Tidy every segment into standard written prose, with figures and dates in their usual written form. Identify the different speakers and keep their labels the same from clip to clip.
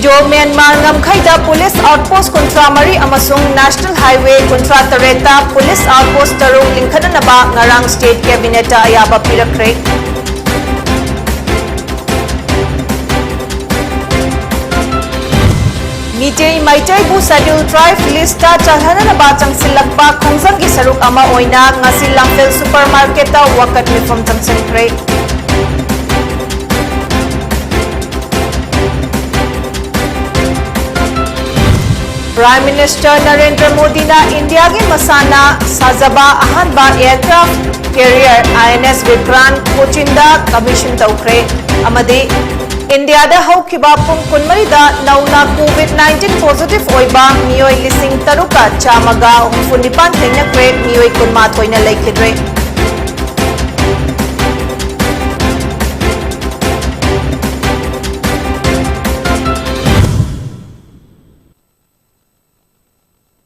Speaker 1: Myanmar ngamkhaida police outpost kontra mari amasung national highway kontra tareta police outpost tarung lingkhananaba ngarang state cabinet ayaba pirakre. Mitei maitai bu schedule drive lista chalhananaba changsilakpa khongjang gi saruk ama oina ngasi lamfel supermarket ta wakat mifam changsenkre. Prime Minister Narendra Modi na India ki masana sajaba ahanba aircraft carrier INS Vikrant Kochinda commission taukre amadi India da haukiba pung kunmari da nauna COVID-19 positive oiba miyoi lising taruka chamaga funipan thainakre miyoi kunma thoina laikhidre.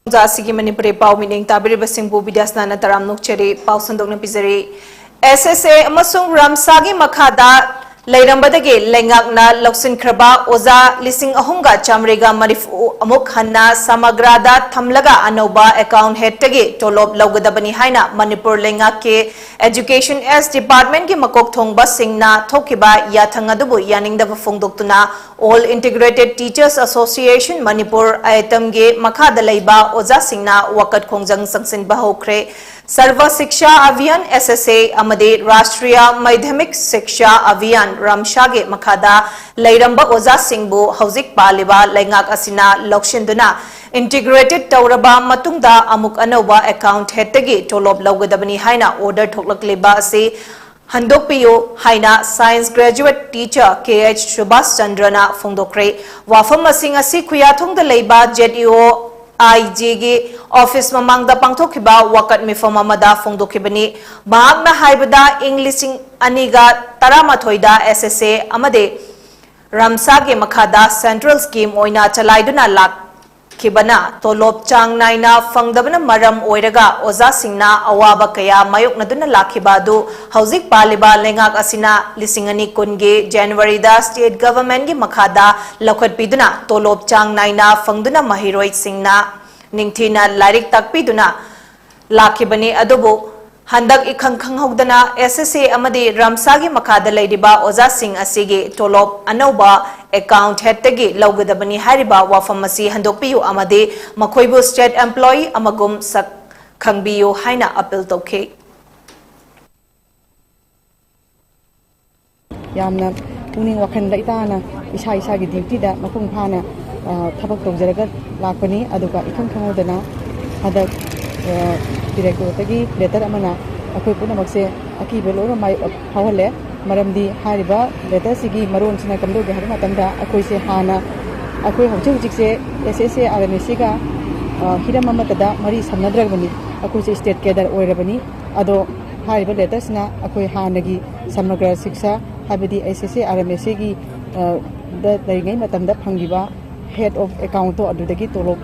Speaker 1: Zasigi Manipuri pau meaning tabiri basingbu BIDYASANA taram nukcheri pau sandokna pizari SSA amasung ramsagi makhada lairambadagi lengakna loksin kraba oza lising ahunga chamrega marifu amuk hanna samagrada thamlaga anoba account head tagi tolob laugadabani haina Manipur lengak ke education s department ki makok thongba singna thokiba yathangadubu yaningdaba phongdoktuna all integrated teachers association Manipur item ge makhada leiba oza singna wakat khongjang sangsin bahokre सर्व शिक्षा अभियान SSA अमदे राष्ट्रीय माध्यमिक शिक्षा अभियान रामशागे मखादा लैरंबा ओजा सिंहबु हौजिक पालिबा लैंगाक असिना लौक्षिंदुना integrated तौरबा मतुंगदा अमुक अनौबा account हेडतगी टोलोब लौगदबनी हाइना order थोकलकलेबा असे हंदोकपियो हाइना science graduate teacher KH Subhash चंद्रना फोंदोक्रे वाफम असिंग असि खुयाथोंगदा लैबा ZEO IG गे ऑफिस ममांगदा पांगथोखिबा वाकत मिफम अमदा फोंदोखिबनी भागना हाइबदा इंग्लिशिंग अनिगा तरामाथोइदा SSA अमदे रामसागे मखादा सेंट्रल स्कीम ओइना चलाइदुना लाखिबना तोलोब चांग नाइना फंगदबना मरम ओइरगा ओजा सिंगना अवाबा कया मायोकनदुना लाखिबादु हौजिक पालिबा लेंगाक असिना लिसिंगनी कुनगे जनवरी दा स्टेट गवर्नमेंट गी मखादा लखतपीदुना तोलोब चांग नाइना फंगदुना महिरोइ सिंगना निंगथीना लाइरिक ताकपीदुना लाखिबनी अदुबु हंदक इखंग खंगहोदना SSA अमदि रामसागी मखादा लैरिबा ओजा सिंग असिगे तोलोब अनौबा अकाउंट हेडतगी लौगदबनी हारिबा वाफम असी हंदोकपियु अमदि मखोइबु स्टेट एम्प्लॉई अमगुम सक खंगबियु हाइना अपील तौखे
Speaker 2: यामना पुनिंग वखन लैताना इसा इसा की ड्यूटी दा मपुंग फाना थबक तौजरगा लाखपनी अदुगा इखंग खंगोदना हदक डायरेक्टर लेटर अमना अखोई पुनमक्से अकीबे लोर माइ फावले मरमदी हारिबा लेटर सिगी मरोन सिना कमदोगे हर मतंदा अखोई से हाना अखोई हौजे हुजिक से SSA RMSC का हिरम अमतदा मरी समनद्रगबनी अखोई से स्टेट केडर ओइरबनी अदो हारिबा लेटर सिना अखोई हानगी समग्र शिक्षा हाबदी SSA RMSC की द दैगै मतंदा फंगिबा हेड ऑफ अकाउंट तो अदुदगी तोलो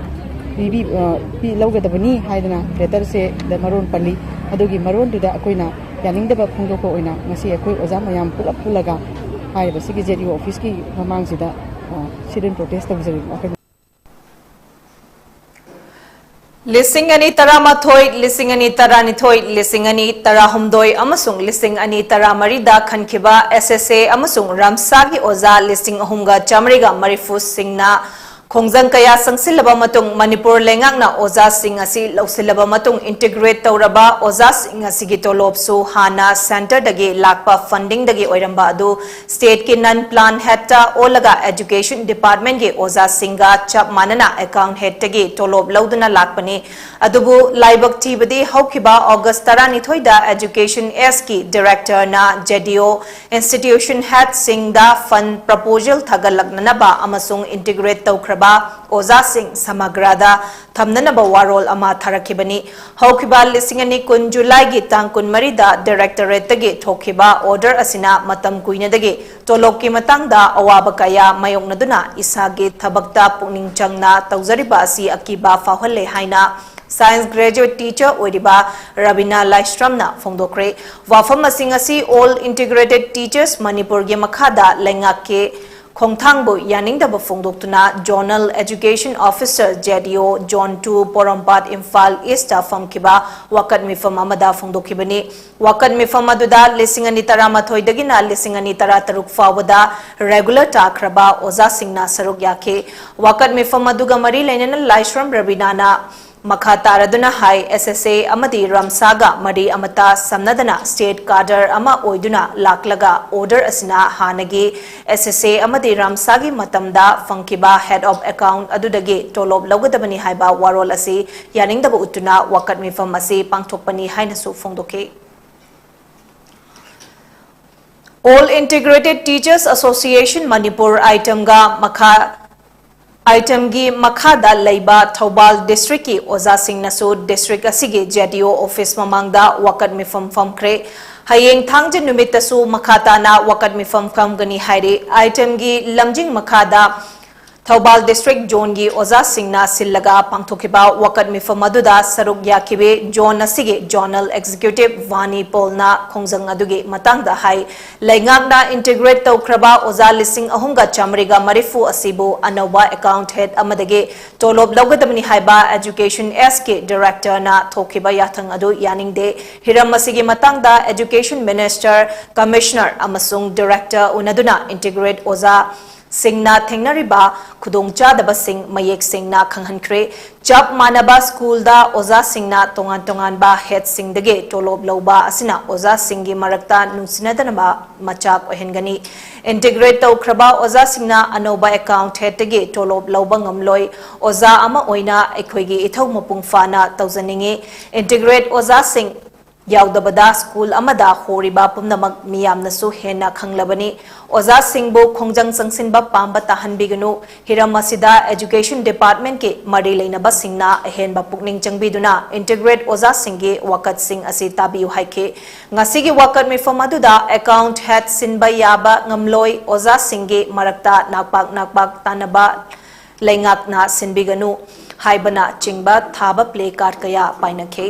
Speaker 2: पी लौगदबनी हाइदना लेटर से द मरोन पल्ली अदुगी मरोन दुदा अकोइना यानिंगदबा फंगदोको ओइना ngasi अकोइ ओजा मयाम पुलप पुलगा हाइबा सिगी ZEO ऑफिस की ममांगसिदा सिडन प्रोटेस्ट तौजरी
Speaker 1: लिसिंग अनि तरामाथोय लिसिंग अनि तरानिथोय लिसिंग अनि तराहुमदोय अमसुंग लिसिंग अनि तरामरीदा खनखिबा SSA अमसुंग रामसागी ओजा लिसिंग अहुमगा चामरीगा मरिफु सिंगना खोंजंग कया संगसिलबा मतुंग मणिपुर लेंगांगना ओजा सिंग असि लौसिलबा मतुंग इंटीग्रेट तौरबा ओजा सिंग असिगी तोलोबसु हाना सेंटर दगे लाकपा फंडिंग दगे ओइरंबा अदु स्टेट के नन प्लान हेडता ओलगा एजुकेशन डिपार्टमेंट के ओजा सिंगा चप मानना अकाउंट हेड तगे तोलोब लौदना लाकपने अदुबु लाइबक टीबदे हौखिबा अगस्त 12 दा एजुकेशन एस की डायरेक्टर ना ZEO इंस्टीट्यूशन हेड सिंगदा फंड प्रपोजल थगलगनबा अमसुंग इंटीग्रेट तौखर ओजा सिंह समग्रादा थमननबा वारोल अमा थरखिबनी हौखिबा लिसिंग अनि कुन जुलाई गी तांग कुन मरीदा डायरेक्टरेट तगे थोखिबा ऑर्डर असिना मतम कुइनदगे तोलोब की मतंगदा अवाबा कया मायोंगनदुना इसागे थबकता पुनिंग चंगना तौजरिबा असि अकीबा फाहले हाइना साइंस ग्रेजुएट टीचर ओरिबा रबिना लाइस्ट्रमना फोंदोक्रे वाफम असिंग असि ऑल इंटीग्रेटेड टीचर्स मणिपुर गे मखादा लेंगाक के खोंथांगबो यानिंगदब फोंदोक्तुना zonal education officer ZDO zone 2 Porompat Imphal East फमकिबा वकत मिफम अमदा फोंदोकिबनी वकत मिफम अदुदा लिसिंग अनि तरामाथोइदगिना लिसिंग अनि तरातरुक फावदा रेगुलर ताख्रबा ओजा सिंगना सरुक याखे वकत मिफम अदुगा मरी लेनन लाइश्रम रबिनाना मखा तारदुना हाई एसएसए अमदी रमसागा मरी अमता समनदना स्टेट कार्डर अमा ओइदुना लाकलगा ऑर्डर असिना हानगी एसएसए अमदी रमसागी मतमदा फंकिबा हेड ऑफ अकाउंट अदुदगे टोलोब लौगदबनी हाइबा वारोल असि यानिंगदब उतुना वकत मिफम असि पांगथोकपनी हाइनसु फोंदोके All Integrated Teachers Association Manipur item ga makha item की मखादा लैबा थौबाल डिस्ट्रिक्ट की ओजा सिंगनसु डिस्ट्रिक्ट असिगे जेडीओ ऑफिस ममांगदा वकत मिफम फमख्रे हयेंग थांगजे नुमितसु मखाताना वकत मिफम फमगनी हाइरे आइटम की लमजिंग मखादा थौबाल डिस्ट्रिक्ट जोन की ओजा सिंगना सिल्लगा पांगथोकिबा वकत मिफम अदुदा सरुक याकिबे जोन असिगे जोनल एग्जीक्यूटिव वानी पोलना खोंजंग अदुगे मतंगदा हाई लैंगांगना इंटीग्रेट तौख्रबा ओजा लिसिंग अहुंगा चामरिगा मरिफु असिबु अनौबा अकाउंट हेड अमदगे टोलोब लौगदबनी हाइबा एजुकेशन एस के डायरेक्टर ना थोकिबा याथंग अदु यानिंगदे हिरम असिगे मतंगदा एजुकेशन मिनिस्टर कमिश्नर अमसुंग डायरेक्टर उनदुना इंटीग्रेट ओजा सिंगना थेंगनरिबा खुदोंचादबा सिंग मयेक सिंगना खंगहनख्रे चप मानबा स्कूल दा ओजा सिंगना तोंगान तोंगान बा हेड सिंगदगे टोलोब लौबा असिना ओजा सिंगी मरक्ता नुसिनदनबा मचाक ओहेनगनी इंटीग्रेट तौख्रबा ओजा सिंगना अनोबा अकाउंट हेडगे टोलोब लौबा ngamloi ओजा अमा ओइना अखोइगी इथौ मपुंग फाना तौजनिंगे इंटीग्रेट ओजा सिंग याउदबदा स्कूल अमदा होरिबा पुमनमक मियामनसु हेना खंगलबनी ओजा सिंगबो खोंजंग संगसिनबा पांबा ताहनबिगनु हिरम असिदा एजुकेशन डिपार्टमेंट के मरी लेनबा सिंगना अहेनबा पुकनिंग चंगबिदुना इंटीग्रेट ओजा सिंगे वकत सिंग असि ताबियु हाइखे ngasiगी वकत मिफम अदुदा अकाउंट हेड सिनबा याबा ngamloi ओजा सिंगे मरक्ता नाकपाक तानबा लेंगाकना सिनबिगनु हाइबना चिंगबा थाबा प्ले कार्ड कया पाइनखे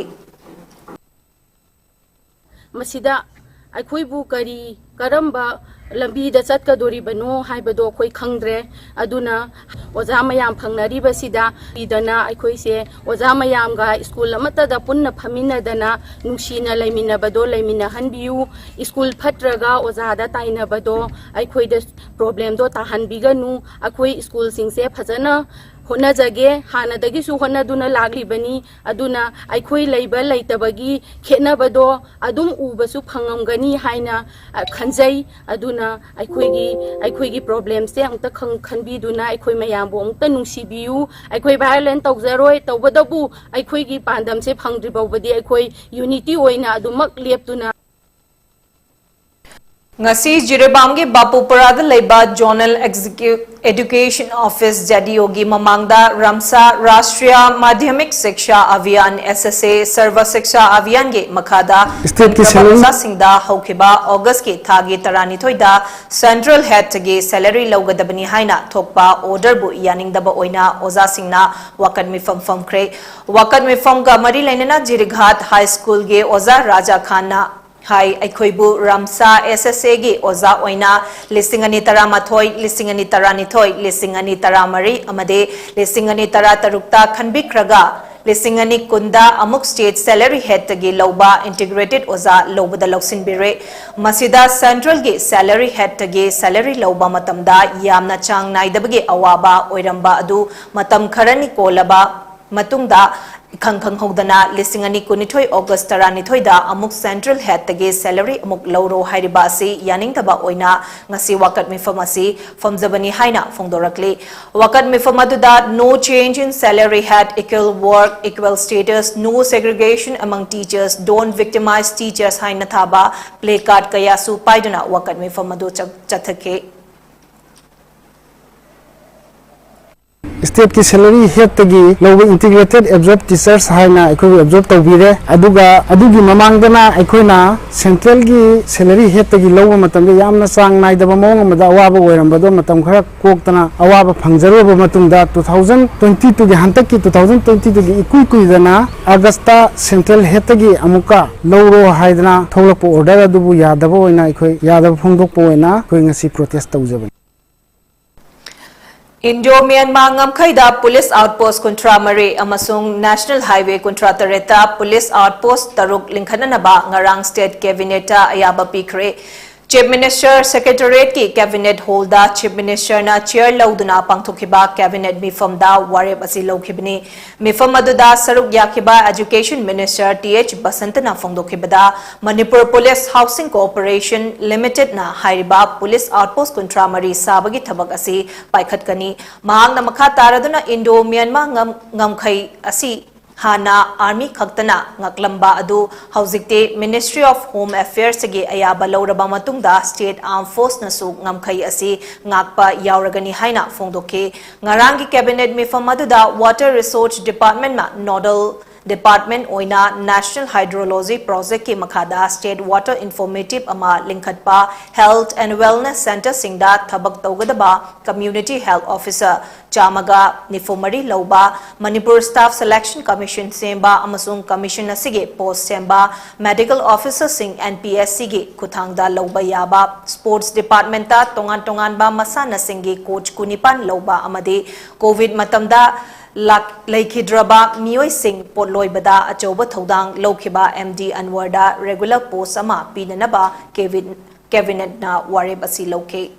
Speaker 3: मसिदा अखोइबु करी करम्बा लंबीदा चतकदोरिबनो हाइबदो अखोइ खंग्रे अदुना ओजा मयाम फंगनरिबसिदा इदना अखोइसे ओजा मयामगा स्कूल अमतदा पुन्ना फमिनदना नुसीना लैमिनबदो लैमिनहनबियु स्कूल फट्रगा ओजादा ताइनबदो अखोइदा प्रॉब्लम दो ताहनबिगनु अखोइ स्कूल सिंगसे फजना होनजगे हानदगिसु होनदुना लागलिबनी अदुना अखोइ लैबा लैतबगी खेनबदो अदुम उबसु फंगमगनी हाइना खंजै अदुना अखोइगी प्रॉब्लम से अंत खनबिदुना अखोइ मयामबो अंत नुसिबियु अखोइ वायलेंट तौजरोय तौबदबु अखोइगी पांदम से फंग्रिबौबदी अखोइ unity ओइना अदुमक लेपतुना
Speaker 1: ngasi jirebam ge bapupara leba journal education office jdio gi mamangda ramsa rashtriya madhyamik shiksha abhiyan ssa sarva shiksha abhiyan ge makhada state ki singda haukiba august ki thagi tarani thoida central head ge salary logadabani haina thokpa order bu yaning daba oina oza singna wakat mifam famkre wakat mifam ga mari lainana jirighat high school ge oza raja khan na हाई अखोइबु रामसा SSA गी ओजा ओइना लिसिंगनी तरा माथोई लिसिंगनी तरा निथोई लिसिंगनी तरा मरी अमदे लिसिंगनी तरा तरुक्ता खनबिख्रगा लिसिंगनी कुंदा अमुक स्टेट सैलरी हेड गी लौबा इंटीग्रेटेड ओजा लौबदा लौसिन बिरे मसिदा सेंट्रल गी सैलरी हेड गी सैलरी लौबा मतमदा यामना चांग नाइदबगे अवाबा ओइरंबा अदु मतम खरनी कोलबा मतुंगदा खंखंग होदना लिसिंगनी कुनिथोई अगस्त तरानिथोइदा अमुक सेंट्रल हेड तगे सैलरी अमुक लौरो हाइरिबा असि यानिंगतबा ओइना ngasi wakat mifam asi famjabani haina phongdorakle wakat mifam aduda no change in salary head equal work equal status no segregation among teachers don't victimize teachers haina thaba play card kaya su paiduna wakat mifam adu chathake
Speaker 4: state की salary head तगी लोग integrated absorb teachers हाइना अखोइ absorb तौबिरे अदुगी ममांगदना अखोइना central की सैलरी हेड तगी लोग मतम यामना चांग नाइदबा मोंग अमदा अवाबा ओइरंबदो मतम खरा कोक्तना अवाबा फंगजरोबा मतुंदा 2022 की हंतक की 2022 की इकुइदना अगस्त सेंट्रल हेड तगी अमुका लौरो हाइदना थौलपो ऑर्डर अदुबु यादबा ओइना अखोइ यादबा फोंदोकपो ओइना अखोइ ngasi प्रोटेस्ट तौजबा
Speaker 1: Indo-Myanmar ngamkhaida Police Outpost Kuntra Mare amasung National Highway Kuntra Tareta Police Outpost Taruk Linkhananaba ngarang State Cabineta ayaba pikre. Chief Minister Secretariat ki Cabinet Holda Chief Minister na chair lauduna pangthukiba Cabinet mifam da wareb asi lokhibni mifam aduda saruk yakiba Education Minister TH Basantana phongdokhibada Manipur Police Housing Corporation Limited na hairiba Police Outpost Kuntra Mari sabagi thabak asi paikhatkani mahang na makha taraduna Indo-Myanmar ngamkhai asi Hana Army Khaktana ngaklamba adu hauzikte Ministry of Home Affairs ge ayaba lauraba matungda State Armed Force nasu ngamkhai asi ngakpa yauragani haina phongdoke ngarangi cabinet mifam aduda Water Resource Department ma nodal Department oina National Hydrology Project ki makhada State Water Informative ama linkhatpa Health and Wellness Center singda thabak tawgadaba Community Health Officer Chamaga Nifumari Lauba Manipur Staff Selection Commission semba amasung commission asige post semba Medical Officer sing NPSC ge kuthangda lauba yaba Sports Department ta tongan ba masana singi coach kunipan lauba amade COVID matamda Laikhidraba Miyoi Singh Potloibada Achoba Thodang Lokhiba MD Anwarda regular post ama pinanaba Cabinet na wareb asi loke.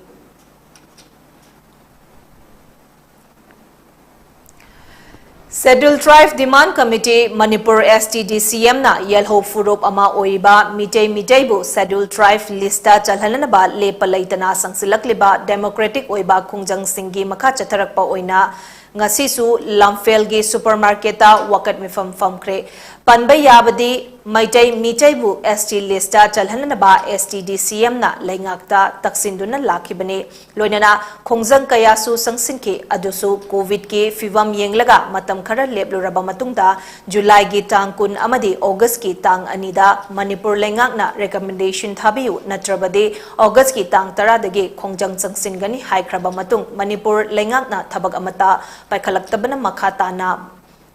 Speaker 1: Scheduled Tribe Demand Committee Manipur STDCM na yelho furup ama oiba mitay bu Scheduled Tribe lista chalhalanaba lepalaitana sangsilakliba Democratic oiba kungjang singgi makha chatharakpa oina ngasisu lamfelgi supermarket ta wakat mifam famkre panba yabadi mitay bu ST lista chalhanaba STDCM na laingakta taksinduna lakhibane loinana khongjang kaya su sangsinke adusu covid ki fivam yenglaga matam khara lepluraba matungda July gi tang kun amadi August ki tang anida Manipur laingakna recommendation thabiu natrabade August ki tang 10 dagi khongjang sangsingani haikraba matung Manipur laingakna thabak amata paikhalaktabana makhata na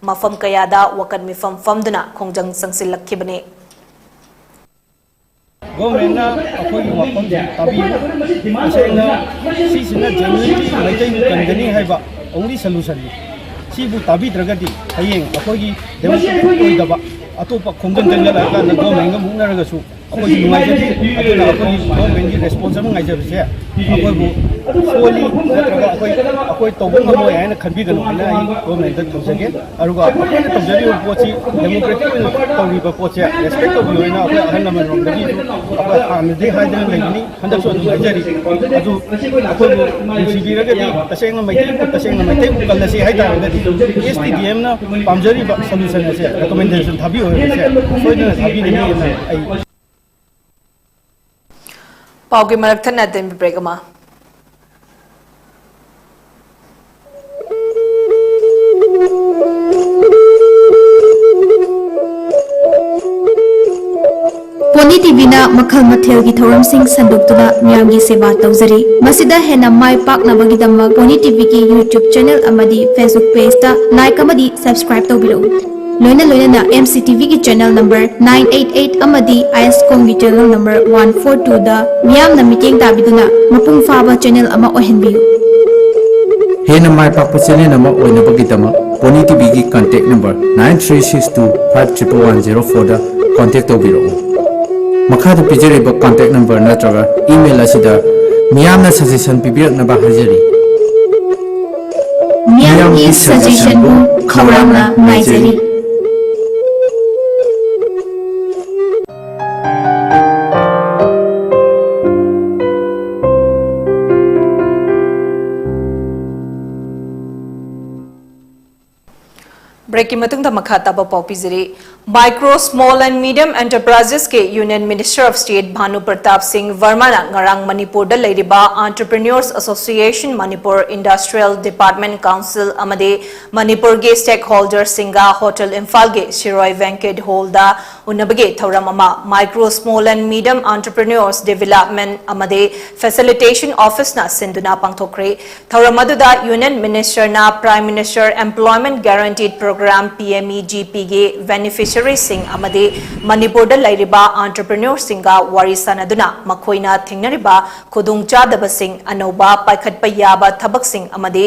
Speaker 1: mafam kayada wakat mifam famduna khongjang sangsilakhibane
Speaker 5: government na akoi wapam tabi asena sisina genuinely maitai kangani haiba only solution sibu tabi dragati hayeng akoi democratic oidaba atopa khongjang jangala ka na government ga mungnaraga su akoi nuaijati aduna akoi government gi responsible ngaijabse akoi bu solely natraga akoi tawba ngamo yaina khanbiganu na ai government da tawjage aruga akoi na tawjari pochi democratic tawriba pochi respect to yoina akoi ahal naman romdagi akoi amde haidana lagini handak so ngajari adu akoi sibiraga di tasenga maitai kalasi haida ngadi STDM na pamjari solution ase recommendation thabi hoye se soidana thabi ni na ai
Speaker 1: paugi marakthana den bregama
Speaker 6: Pony TV na makhal mathel gi thoram sing sanduk tuna miyam gi seba tawjari masida hena mai pak na bagi damma Pony TV gi YouTube channel amadi Facebook page ta like amadi subscribe tawbiro loina na MCTV gi channel number 988 amadi ISCOM gi channel number 142 da miyam na meeting tabiduna mapung faba channel ama ohenbiu
Speaker 7: hena mai pak channel ama oina bagi damma Pony TV gi contact number 9362510104 da contact tawbiro Makha pijari contact number natraga email asida miyamna suggestion pibirak na bahajari
Speaker 6: miyam is suggestion bu khawrangna naijari
Speaker 1: Breaking matungda makhata ba popizeri Micro, Small and Medium Enterprises ke Union Minister of State Bhanu Pratap Singh Verma na ngarang Manipur da leiriba Entrepreneurs Association Manipur Industrial Department Council amade Manipur ge stakeholder singa Hotel Imphal ge Shiroi Venkat Holda unabage thoram ama micro small and medium entrepreneurs development amade facilitation office na sinduna pangthokre thoram aduda union minister na prime minister employment guaranteed program PMEGP ge beneficiary sing amade manipur da lairiba entrepreneur singa wari sanaduna makhoina thingnariba khudungchadaba sing anoba paikhatpa yaba thabak sing amade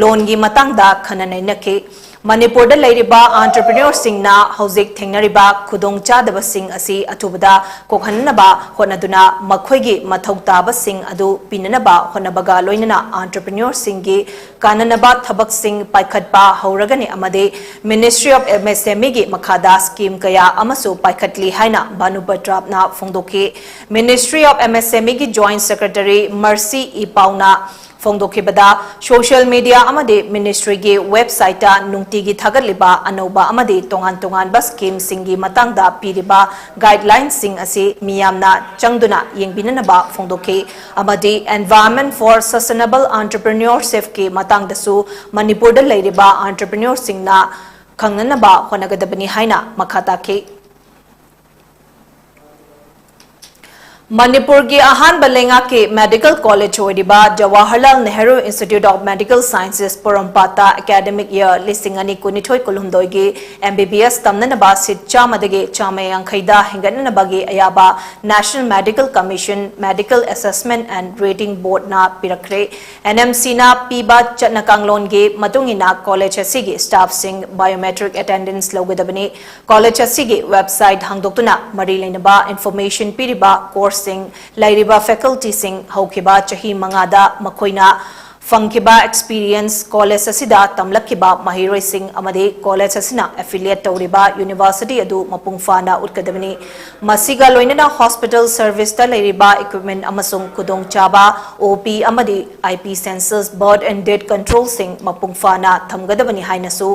Speaker 1: loan gi matangda khananai nakhe Manipur da lairiba entrepreneur sing na hauzik thengnariba khudongchadaba sing asi atubada kokhanaba honaduna makhoigi mathautaba sing adu pinanaba honabaga loinana entrepreneur sing gi kananaba thabak sing paikhatpa hauragani amade Ministry of MSME gi makhada scheme kaya amasu paikhatli haina Banupatrap na phongdoki Ministry of MSME gi joint secretary Mercy Ipauna Fongdokibada social media amade ministry ge website ta nungti gi thagatliba anoba amade tongan ba scheme singi matangda piriba guidelines sing ase miyamna changduna yengbinanaba fongdoke amade environment for sustainable entrepreneurship ke matangdasu manipur da leiriba entrepreneur singna khangnanaba honagadabani haina makhata ke Manipur ki ahan balenga ke medical college hoidiba Jawaharlal Nehru Institute of Medical Sciences Porampata academic year lisingani kunithoi kulumdoi ge MBBS tamnanaba sit chamadage chamayang khaida hingananabagi ayaba National Medical Commission Medical Assessment and Rating Board na pirakre NMC na piba chatnakanglon ge matungina college asigi staff sing biometric attendance logadabani college asigi website hangdoktuna mari leinaba information piriba course sing lairiba faculty sing haukiba chahi mangada makhoina fangkiba experience college asida tamlakkiba mahiroi sing amade college asina affiliate tawriba university adu mapungfana utkadabani masiga loinana hospital service ta lairiba equipment amasung kudong chaba OP amade IP sensors birth and death control sing mapungfana thamgadabani hainasu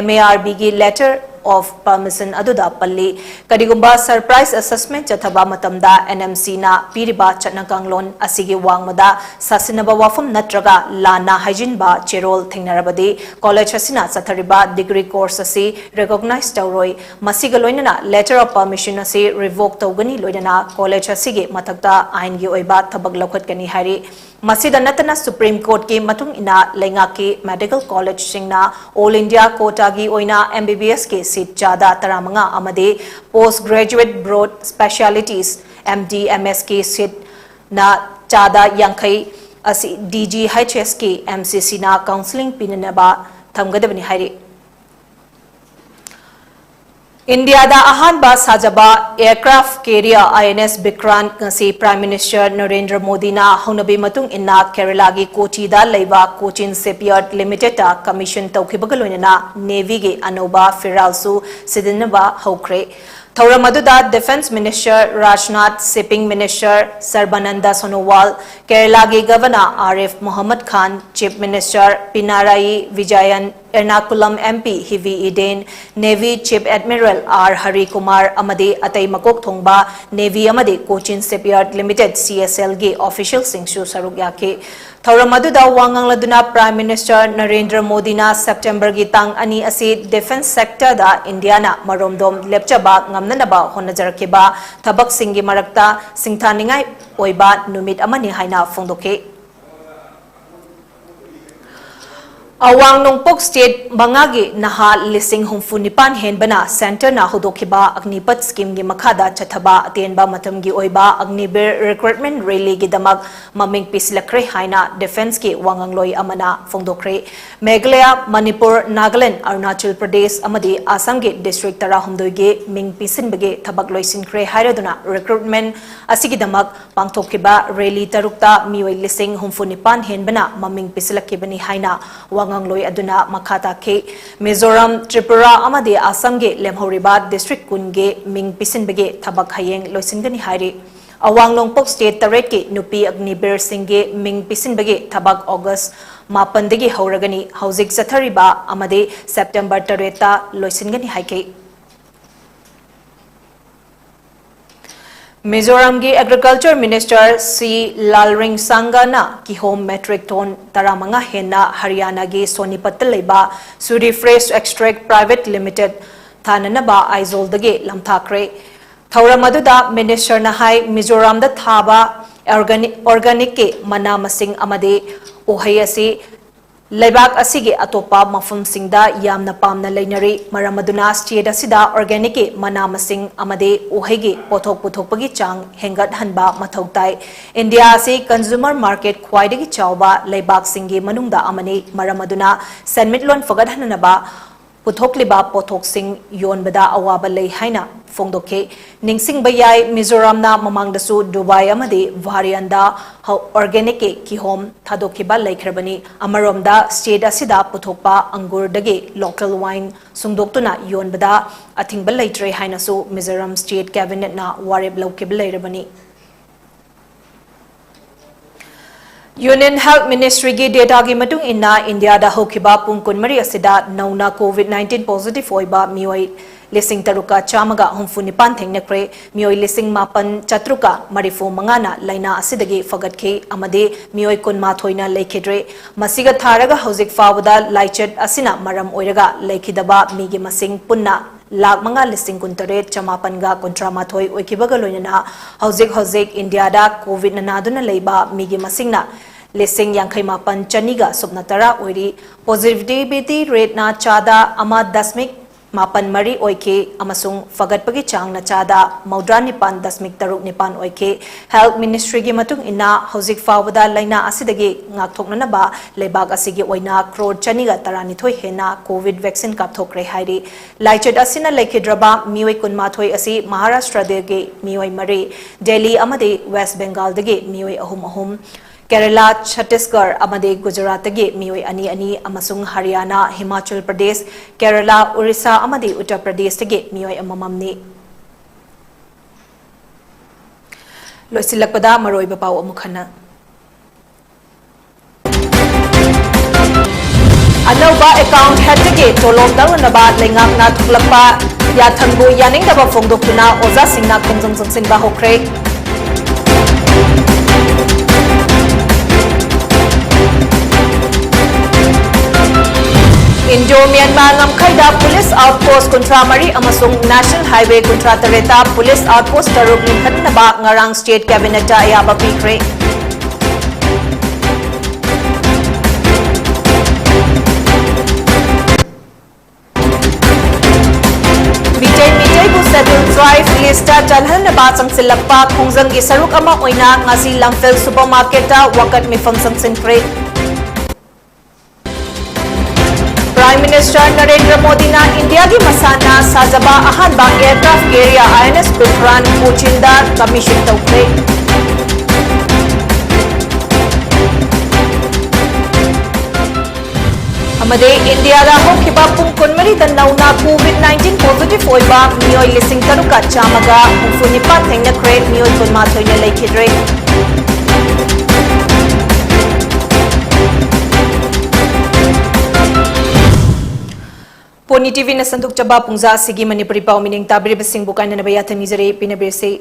Speaker 1: MARB gi letter of permission aduda palli kadigumba surprise assessment chathaba matamda NMC na piriba chatnakanglon asigi wangmada sasinaba wafum natraga lana hajinba cherol thingnarabadi college asina sathariba degree course asi recognize tawroi masiga loinana letter of permission asi revoke tawgani loinana college asigi mathakta ain gi oiba thabak lokhatkani hari Masida natana Supreme Court ke matung ina lenga ke medical college singna All India quota gi oina MBBS ke seat chada taramanga amade postgraduate broad specialities MD MS ke seat na chada yankai asi DGHS ke MCC na counseling pinanaba thamgadabani hairi India da ahanba sajaba aircraft carrier INS Bikran ngasi Prime Minister Narendra Modi na haunabi matung inna Kerala gi Kochi da leiba Cochin Shipyard Limited ta commission tawkhibagaloina Navy ge anoba firalsu sidinaba haukre Thauramadu Defense Minister Rajnath, Shipping Minister Sarbananda Sonowal, Kerala ge Governor Arif Muhammad Khan, Chief Minister Pinarayi Vijayan, Ernakulam MP Hivi Eden, Navy Chief Admiral R. Hari Kumar Amade Atay Makok Thongba, Navy Amade Cochin Shipyard Limited CSL ge official singshu sarugyake. Thauramadu Wangangladuna Prime Minister Narendra Modi na September gi tang ani asi defense sector da India na maromdom lepchaba ngamnanaba honajarkiba thabak singi marakta singthaningai oiba numit amani haina phongdoke Awang Nongpok State Bangagi Naha Lising Humfunipan Henbana Center na Hudokiba Agnipat Scheme gi Makada Chathaba Atenba Matamgi Oiba Agnibir Recruitment Rally gi Damag Maming Pislakre Haina Defense ki Wangangloi Amana Phongdokre Meghalaya Manipur Nagaland Arunachal Pradesh Amadi Assam gi District Tara Humdoi gi Ming Pisinbage Thabak Loisin-kre Hairaduna Recruitment Asigi Damag Pangthokiba Rally Tarukta Mioi Lising Humfunipan Henbana Maming Pislakibani Haina Wangangloi aduna makhata ke Mizoram Tripura amade Assam ge lemhoriba district kunge ming pisinbege thabak hayeng loisingani hairi Awang Nongpok State Tarek ke nupi Agnibir Singge ming pisinbege thabak August mapandegi hauragani hauzik sathariba amade September 3 loisingani haike Mizoram gi Agriculture Minister C. Lalring Sangana ki home metric ton taramanga henna Haryana gi Sonipat leba Suri Fresh Extract Private Limited thananaba aizol-dagi lamthakre. Thauram aduda Minister na hai Mizoram da thaba organic ke mana masing amade uhai asi Laibak asigi atopa mafum singda yamna pamna lainari maramaduna state asida organic mana masing amade uhegi pothok puthokpagi chang hengat hanba mathau tai India asi consumer market khwaidagi chawba laibak singi manungda amani maramaduna senmitlon fogad hanaba puthokliba pothok sing yonbada awaba lei haina fongdoke ningsing bayai Mizoram na mamangdasu Dubai amade varianda organic ki home thadokiba laikhrabani amaromda state asida puthokpa angur dage local wine sungdoktuna yonbada athingba laitre haina su Mizoram state cabinet na wareb laukib lairabani Union Health Ministry gi data gi matung inna India da hokiba pungkun mari asida nauna COVID-19 positive oiba mioi lising taruka chamaga humfunipan thengnakre mioi lising mapan chatruka marifu mangana laina asidagi fagatke amade mioi kunma thoina leikhidre masiga tharaga hauzik fawada laichet asina maram oiraga leikhidaba migi masing punna lakh मंगा लिसिंग कुंतरे चमापन गा कुंट्रा माथोई ओइकिबगा लोइना हौजिक India दा Covid नादुना लेबा मिगी मसिंगना लिसिंग यांखै मापन चनिगा सुपना तरा ओइरी positivity rate ना चादा अमा दशमिक मापन मरी ओइके अमसुंग फगटपगी चांग ना चादा मौद्रा निपान दशमिक तरुक निपान ओइके हेल्थ मिनिस्ट्री गी मतुंग इना हौजिक फावदा लाइना असिदगी ngakthoknanaba lebak asigi oina crore chaniga tarani hena covid vaccine kapthokre hairi laichet asina lekhidraba mioi kunma thoi asi Maharashtra dege mioi mari Delhi amade West Bengal dege mioi ahum Kerala, Chhattisgarh, amade Gujarat ge mioi ani amasung Haryana, Himachal Pradesh, Kerala, Orissa amade Uttar Pradesh ge mioi amamamni. Loisilakpada maroi bapaw amukhana. Anauba account head ge tolom dalnaba lengak na thuklakpa yathangbu yaning daba phongdoktuna oza singna khongjang jangsinba hokre. Indo-Myanmar ngamkhaida police outpost kontra mari amasung National Highway kontra tareta police outpost taruk linkhanaba ngarang state cabinet ta ayaba pikre Mitay bu settle drive lista jalhanaba sangsilakpa khongjang gi saruk ama oina ngasi lamfel supermarket ta wakat mifam sangsinpre Prime Minister Narendra Modi na India ki masana sajaba ahanba aircraft carrier INS Vikran Pochinda commission taukre amade India da hokiba pungkun mari da nauna COVID-19 positive oiba mioi lising taruka chamaga ufunipa thengna kre mioi kunma thoina leikhidre Poni TV na sanduk chaba pungza sigi Manipuri pau mining tabri basing bukan na bayatan mizare pinabirse